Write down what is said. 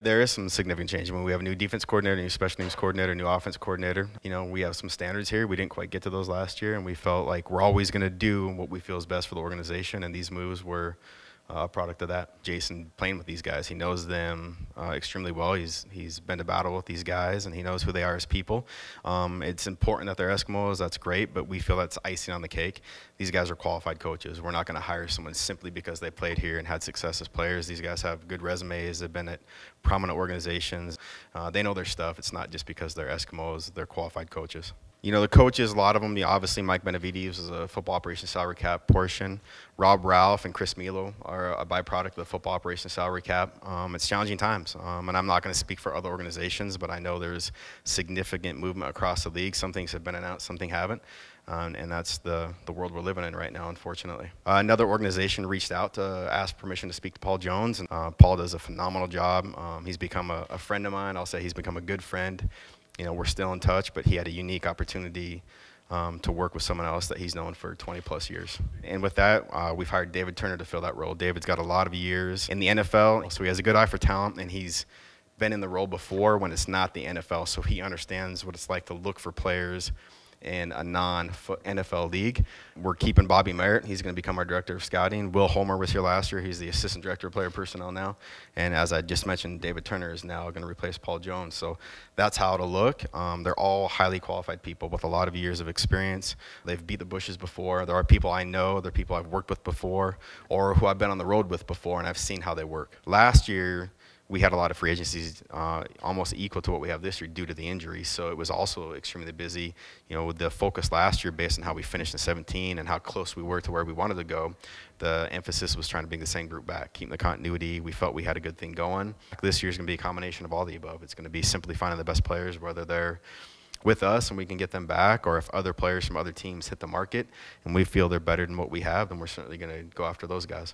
There is some significant change. We have a new defense coordinator, new special teams coordinator, new offense coordinator. We have some standards here. We didn't quite get to those last year, and we felt like we're always going to do what we feel is best for the organization, and these moves were a product of that. Jason playing with these guys, he knows them extremely well. He's been to battle with these guys, and he knows who they are as people. It's important that they're Eskimos. That's great, but we feel that's icing on the cake. These guys are qualified coaches. We're not going to hire someone simply because they played here and had success as players. These guys have good resumes. They've been at prominent organizations. They know their stuff. It's not just because they're Eskimos. They're qualified coaches. The coaches, a lot of them, obviously Mike Benavides is a football operations salary cap portion. Rob Ralph and Chris Milo are a byproduct of the football operations salary cap. It's challenging times, and I'm not going to speak for other organizations, but I know there's significant movement across the league. Some things have been announced, some things haven't. And that's the world we're living in right now, unfortunately. Another organization reached out to ask permission to speak to Paul Jones, and Paul does a phenomenal job. He's become a friend of mine. I'll say he's become a good friend. We're still in touch, but he had a unique opportunity to work with someone else that he's known for 20-plus years. And with that, we've hired David Turner to fill that role. David's got a lot of years in the NFL, so he has a good eye for talent, and he's been in the role before when it's not the NFL, so he understands what it's like to look for players in a non-NFL league. We're keeping Bobby Merritt. He's going to become our director of scouting. Will Homer was here last year. He's the assistant director of player personnel now. And as I just mentioned, David Turner is now going to replace Paul Jones. So that's how it'll look. They're all highly qualified people with a lot of years of experience. They've beat the bushes before. There are people I know. There are people I've worked with before or who I've been on the road with before, and I've seen how they work. Last year, we had a lot of free agencies almost equal to what we have this year due to the injuries. So it was also extremely busy. With the focus last year based on how we finished in 17 and how close we were to where we wanted to go, the emphasis was trying to bring the same group back, keeping the continuity. We felt we had a good thing going. This year's going to be a combination of all the above. It's going to be simply finding the best players, whether they're with us and we can get them back, or if other players from other teams hit the market and we feel they're better than what we have, then we're certainly going to go after those guys.